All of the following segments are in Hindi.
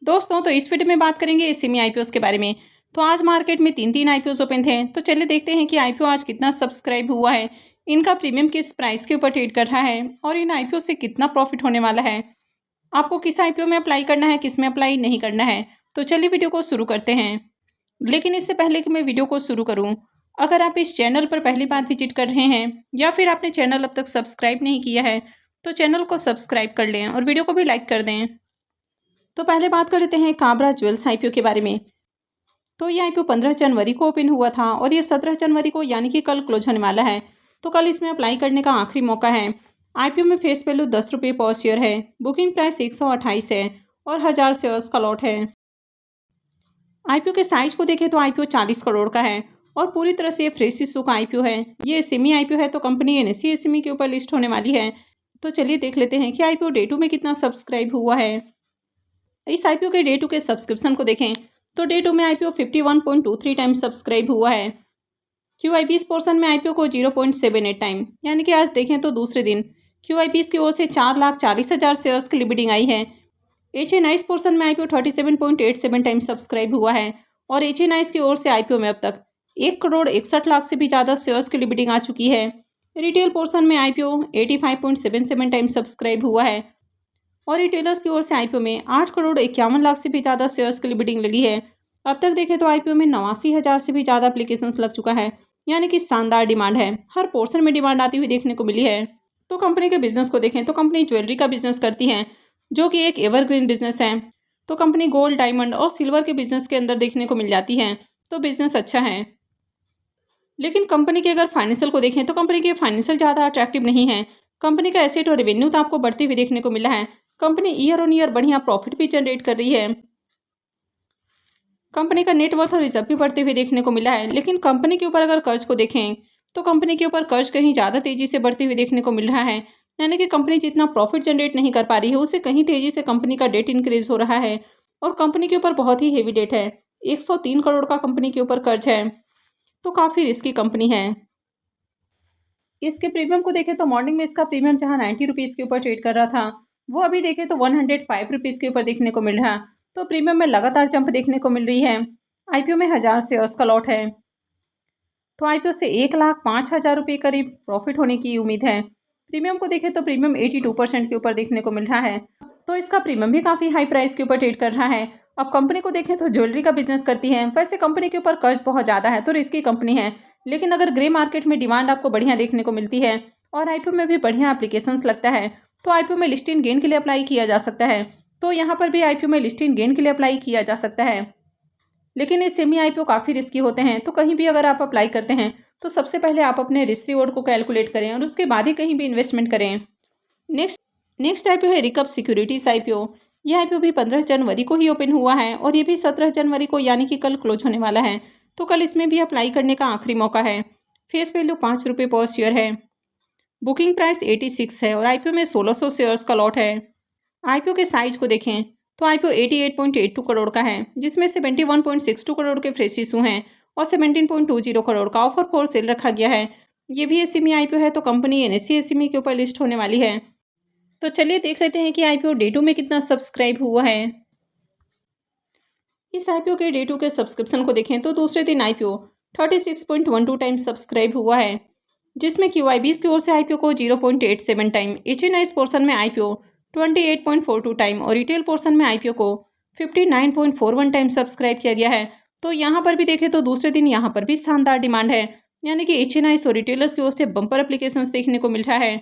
दोस्तों तो इस वीडियो में बात करेंगे एसएमई आईपीओस के बारे में। तो आज मार्केट में तीन आईपीओस ओपन थे। तो चलिए देखते हैं कि आईपीओ आज कितना सब्सक्राइब हुआ है, इनका प्रीमियम किस प्राइस के ऊपर ट्रेड कर रहा है और इन आईपीओ से कितना प्रॉफिट होने वाला है। आपको किस आईपीओ में अप्लाई करना है, किस में अप्लाई नहीं करना है। तो चलिए वीडियो को शुरू करते हैं। लेकिन इससे पहले कि मैं वीडियो को शुरू करूँ, अगर आप इस चैनल पर पहली बार विजिट कर रहे हैं या फिर आपने चैनल अब तक सब्सक्राइब नहीं किया है तो चैनल को सब्सक्राइब कर लें और वीडियो को भी लाइक कर दें। तो पहले बात कर लेते हैं काबरा ज्वेल्स आईपीओ के बारे में। तो ये आईपीओ 15 जनवरी को ओपन हुआ था और ये 17 जनवरी को यानी कि कल क्लोज होने वाला है। तो कल इसमें अप्लाई करने का आखिरी मौका है। आईपीओ में फेस वैल्यू 10 रुपये पर शेयर है। बुकिंग प्राइस 128 है और 1000 शेयर्स का लॉट है। आईपीओ के साइज को देखें तो आईपीओ 40 करोड़ का है और पूरी तरह से ये फ्रेश इशू का आईपीओ है। ये सेमी आईपीओ है तो कंपनी एनएसई एसएमई के ऊपर लिस्ट होने वाली है। तो चलिए देख लेते हैं कि आईपीओ डे 2 में कितना सब्सक्राइब हुआ है। इस आईपीओ के डे 2 के सब्सक्रिप्शन को देखें तो डे 2 में आईपीओ 51.23 टाइम सब्सक्राइब हुआ है। क्यूआईबीएस पोर्शन में आईपीओ को 0.78 टाइम, यानी कि आज देखें तो दूसरे दिन क्यूआईबीएस की ओर से 4,40,000 शेयर्स की लिमिटिंग आई है। एचएनआईस पोर्शन में आईपीओ 37.87 टाइम सब्सक्राइब हुआ है और एचएनआईस की ओर से आईपीओ में अब तक 1,61,00,000 से भी ज़्यादा शेयर्स की लिमिटिंग आ चुकी है। रिटेल पोर्शन में आईपीओ 85.77 टाइम सब्सक्राइब हुआ है और रिटेलर्स की ओर से आईपीओ में 8,51,00,000 से भी ज़्यादा शेयर्स की बिडिंग लगी है। अब तक देखें तो आईपीओ में 89,000 से भी ज़्यादा एप्लीकेशंस लग चुका है, यानी कि शानदार डिमांड है। हर पोर्शन में डिमांड आती हुई देखने को मिली है। तो कंपनी के बिजनेस को देखें तो कंपनी ज्वेलरी का बिजनेस करती है, जो कि एक एवरग्रीन बिजनेस है। तो कंपनी गोल्ड, डायमंड और सिल्वर के बिजनेस के अंदर देखने को मिल जाती है। तो बिजनेस अच्छा है। लेकिन कंपनी के अगर फाइनेंशियल को देखें तो कंपनी के फाइनेंशियल ज़्यादा अट्रैक्टिव नहीं है। कंपनी का एसेट और रेवेन्यू तो आपको बढ़ती हुई देखने को मिला है। कंपनी ईयर ऑन ईयर बढ़िया प्रॉफिट भी जनरेट कर रही है। कंपनी का नेटवर्थ और रिजर्व भी बढ़ते हुए देखने को मिला है। लेकिन कंपनी के ऊपर अगर कर्ज को देखें तो कंपनी के ऊपर कर्ज कहीं ज़्यादा तेजी से बढ़ते हुए देखने को मिल रहा है, यानी कि कंपनी जितना प्रॉफिट जनरेट नहीं कर पा रही है उससे कहीं तेजी से कंपनी का डेट इंक्रीज हो रहा है और कंपनी के ऊपर बहुत ही हेवी डेट है। 103 करोड़ का कंपनी के ऊपर कर्ज है। तो काफ़ी रिस्की कंपनी है। इसके प्रीमियम को देखें तो मॉर्निंग में इसका प्रीमियम जहां 90 रुपीज़ के ऊपर ट्रेड कर रहा था, वो अभी देखें तो 105 रुपीज़ के ऊपर देखने को मिल रहा। तो प्रीमियम में लगातार जंप देखने को मिल रही है। आईपीओ में 1000 शेयर्स का लॉट है। तो आईपीओ से 1,05,000 रुपये करीब प्रॉफिट होने की उम्मीद है। प्रीमियम को देखें तो प्रीमियम 82% के ऊपर देखने को मिल रहा है। तो इसका प्रीमियम भी काफ़ी हाई प्राइस के ऊपर ट्रेड कर रहा है। अब कंपनी को देखें तो ज्वेलरी का बिजनेस करती है। वैसे कंपनी के ऊपर कर्ज बहुत ज़्यादा है तो रिस्की कंपनी है। लेकिन अगर ग्रे मार्केट में डिमांड आपको बढ़िया देखने को मिलती है और आईपीओ में भी बढ़िया एप्लीकेशंस लगता है तो आईपीओ में लिस्टिंग गेन के लिए अप्लाई किया जा सकता है। तो यहाँ पर भी आईपीओ में लिस्टिंग गेन के लिए अप्लाई किया जा सकता है। लेकिन ये सेमी आईपीओ काफ़ी रिस्की होते हैं। तो कहीं भी अगर आप अप्लाई करते हैं तो सबसे पहले आप अपने रिस्क रिवॉर्ड को कैलकुलेट करें और उसके बाद ही कहीं भी इन्वेस्टमेंट करें। नेक्स्ट आईपीओ है रिकप सिक्योरिटीज आईपीओ। यह आईपीओ भी 15 जनवरी को ही ओपन हुआ है और ये भी 17 जनवरी को यानी कि कल क्लोज होने वाला है। तो कल इसमें भी अप्लाई करने का आखिरी मौका है। फेस वैल्यू 5 रुपये पर शेयर है। बुकिंग प्राइस 86 है और आईपीओ में 1600 शेयर्स का लॉट है। आईपीओ के साइज को देखें तो आईपीओ 88.82 करोड़ का है, जिसमें 71.62 करोड़ के फ्रेश इशू हैं और 17.20 करोड़ का ऑफर फॉर सेल रखा गया है। ये भी एसएमई आईपीओ है तो कंपनी एनएसई एसएमई के ऊपर लिस्ट होने वाली है। तो चलिए देख लेते हैं कि आईपीओ डे 2 में कितना सब्सक्राइब हुआ है। इस आईपीओ के डे 2 के सब्सक्रिप्शन को देखें तो दूसरे दिन आईपीओ 36.12 टाइम सब्सक्राइब हुआ है, जिसमें क्यूआईबीएस की ओर से आईपीओ को 0.87 टाइम, एचएनआईस पोर्शन में आईपीओ 28.42 टाइम और रिटेल पोर्शन में आईपीओ को 59.41 टाइम सब्सक्राइब किया गया है। तो यहाँ पर भी देखें तो दूसरे दिन यहाँ पर भी शानदार डिमांड है, यानी कि एचएनआईस और रिटेलर्स की ओर से बम्पर एप्लीकेशंस देखने को मिल रहा है।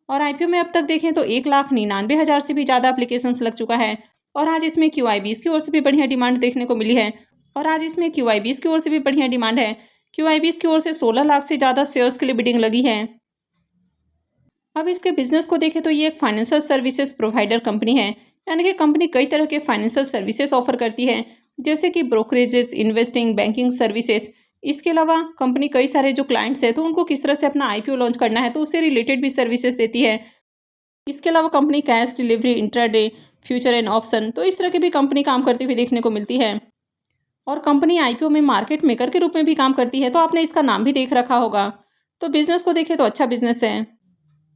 और आईपीओ में अब तक देखें तो 1,99,000 से भी ज़्यादा एप्लीकेशंस लग चुका है और आज इसमें क्यूआईबीएस की ओर से भी बढ़िया डिमांड देखने को मिली है। क्यूआईबीएस की ओर से 16 लाख से ज़्यादा शेयर्स के लिए बिडिंग लगी है। अब इसके बिजनेस को देखें तो ये एक फाइनेंशियल सर्विसेज प्रोवाइडर कंपनी है, यानी कि कंपनी कई तरह के फाइनेंशियल सर्विसेज ऑफर करती है, जैसे कि ब्रोकरेजेस, इन्वेस्टिंग, बैंकिंग सर्विसेज। इसके अलावा कंपनी कई सारे जो क्लाइंट्स हैं तो उनको किस तरह से अपना आईपीओ लॉन्च करना है तो उससे रिलेटेड भी सर्विसेज देती है। इसके अलावा company cash delivery, intraday, future and option, तो इस तरह की भी कंपनी काम करती हुई देखने को मिलती है। और कंपनी आईपीओ में मार्केट मेकर के रूप में भी काम करती है, तो आपने इसका नाम भी देख रखा होगा। तो बिजनेस को देखें तो अच्छा बिजनेस है।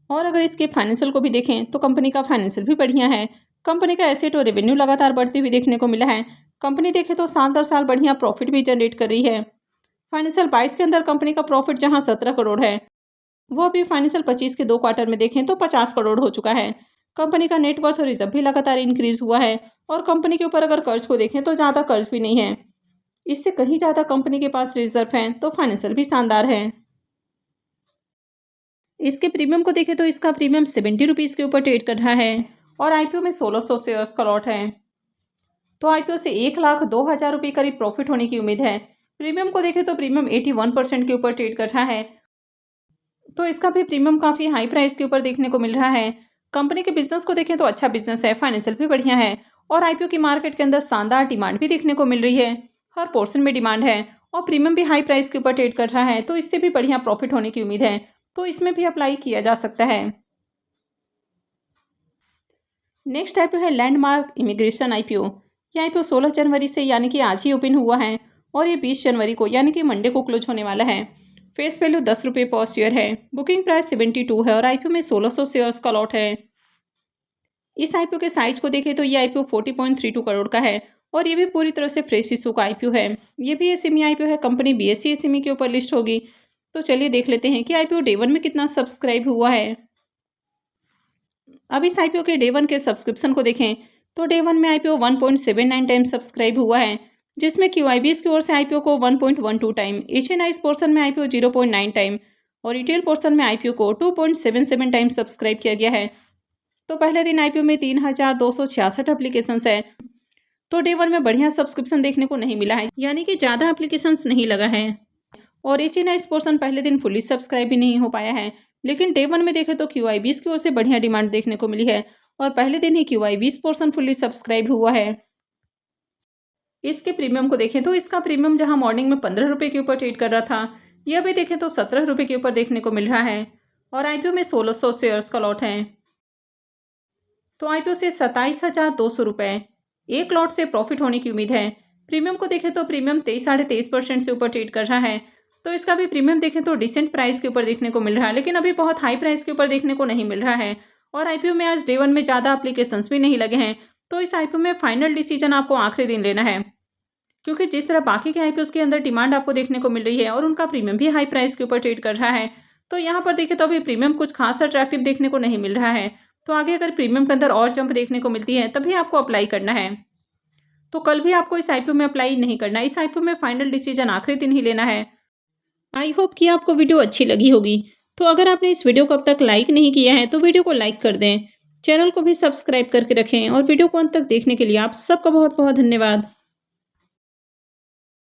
और अगर इसके फाइनेंशियल को भी देखें तो कंपनी का फाइनेंशियल भी बढ़िया है। कंपनी का एसेट और रेवेन्यू लगातार बढ़ती हुई देखने को मिला है। कंपनी देखे तो साल दर साल बढ़िया प्रॉफिट भी जनरेट कर रही है। फाइनेंशियल 22 के अंदर कंपनी का प्रॉफिट जहां 17 करोड़ है, वो अभी फाइनेंशियल 25 के 2 क्वार्टर में देखें तो 50 करोड़ हो चुका है। कंपनी का नेटवर्थ और रिजर्व भी लगातार इंक्रीज हुआ है और कंपनी के ऊपर अगर कर्ज को देखें तो ज़्यादा कर्ज भी नहीं है। इससे कहीं ज़्यादा कंपनी के पास रिजर्व हैं, तो फाइनेंशियल भी शानदार है। इसके प्रीमियम को देखें तो इसका प्रीमियम 70 रुपीज़ के ऊपर ट्रेड कर रहा है और आईपीओ में 1600 शेयर्स का लॉट है। तो आईपीओ से 1,02,000 रुपये करीब प्रॉफिट होने की उम्मीद है। प्रीमियम को देखें तो प्रीमियम 81% के ऊपर ट्रेड कर रहा है, तो इसका भी प्रीमियम काफ़ी हाई प्राइस के ऊपर देखने को मिल रहा है। कंपनी के बिजनेस को देखें तो अच्छा बिजनेस है, फाइनेंशियल भी बढ़िया है और आईपीओ की मार्केट के अंदर शानदार डिमांड भी देखने को मिल रही है। हर पोर्शन में डिमांड है और प्रीमियम भी हाई प्राइस के ऊपर ट्रेड कर रहा है, तो इससे भी बढ़िया प्रॉफिट होने की उम्मीद है। तो इसमें भी अप्लाई किया जा सकता है। नेक्स्ट आईपीओ है लैंडमार्क इमिग्रेशन आईपीओ। ये आईपीओ 16 जनवरी से यानी कि आज ही ओपन हुआ है और ये 20 जनवरी को यानी कि मंडे को क्लोज होने वाला है। फेस वैल्यू 10 रुपये पर शेयर है। बुकिंग प्राइस 72 है और आईपीओ में 1600 शेयर्स का लॉट है। इस आईपीओ के साइज को देखें तो ये आईपीओ 40.32 करोड़ का है और ये भी पूरी तरह से फ्रेश इशू का आईपीओ है। ये भी एसएमई आईपीओ है, कंपनी बीएसई एसएमई के ऊपर लिस्ट होगी। तो चलिए देख लेते हैं कि आईपीओ डे 1 में कितना सब्सक्राइब हुआ है। अब इस आईपीओ के डे 1 के सब्सक्रिप्शन को देखें तो डे 1 में आईपीओ 1.79 टाइम सब्सक्राइब हुआ है, जिसमें क्यूआईबीएस की ओर से आईपीओ को 1.12 टाइम, एचएनआई पोर्शन में आईपीओ 0.9 टाइम और रिटेल पोर्शन में आईपीओ को 2.77 टाइम सब्सक्राइब किया गया है। तो पहले दिन आईपीओ में 3,266 एप्लीकेशंस है। तो डे 1 में बढ़िया सब्सक्रिप्शन देखने को नहीं मिला है, यानी कि ज़्यादा एप्लीकेशंस नहीं लगा है और एचएनआई पोर्शन पहले दिन फुली सब्सक्राइब भी नहीं हो पाया है। लेकिन डे 1 में देखें तो क्यूआईबीएस की ओर से बढ़िया डिमांड देखने को मिली है और पहले दिन ही क्यूआईबीएस पोर्शन फुली सब्सक्राइब हुआ है। इसके प्रीमियम को देखें तो इसका प्रीमियम जहां मॉर्निंग में 15 रुपये के ऊपर ट्रेड कर रहा था, यह भी देखें तो 17 रुपये के ऊपर देखने को मिल रहा है और आईपीओ में 1600 शेयर्स का लॉट है। तो आईपीओ से 27,200 रुपये एक लॉट से प्रॉफिट होने की उम्मीद है। प्रीमियम को देखें तो प्रीमियम 23.5% से ऊपर ट्रेड कर रहा है, तो इसका भी प्रीमियम देखें तो डिसेंट प्राइस के ऊपर देखने को मिल रहा है, लेकिन अभी बहुत हाई प्राइस के ऊपर देखने को नहीं मिल रहा है। और आईपीओ में आज डे 1 में ज़्यादा एप्लीकेशंस भी नहीं लगे हैं, तो इस आईपीओ में फाइनल डिसीजन आपको आखिरी दिन लेना है, क्योंकि जिस तरह बाकी के आईपीओ के अंदर डिमांड आपको देखने को मिल रही है और उनका प्रीमियम भी हाई प्राइस के ऊपर ट्रेड कर रहा है, तो यहाँ पर देखें तो अभी प्रीमियम कुछ खास अट्रैक्टिव देखने को नहीं मिल रहा है। तो आगे अगर प्रीमियम के अंदर और जंप देखने को मिलती है तभी आपको अप्लाई करना है। तो कल भी आपको इस आईपीओ में अप्लाई नहीं करना, इस आईपीओ में फाइनल डिसीजन आखिरी दिन ही लेना है। आई होप कि आपको वीडियो अच्छी लगी होगी। तो अगर आपने इस वीडियो को अब तक लाइक नहीं किया है तो वीडियो को लाइक कर दें, चैनल को भी सब्सक्राइब करके रखें और वीडियो को अंत तक देखने के लिए आप सबका बहुत बहुत धन्यवाद।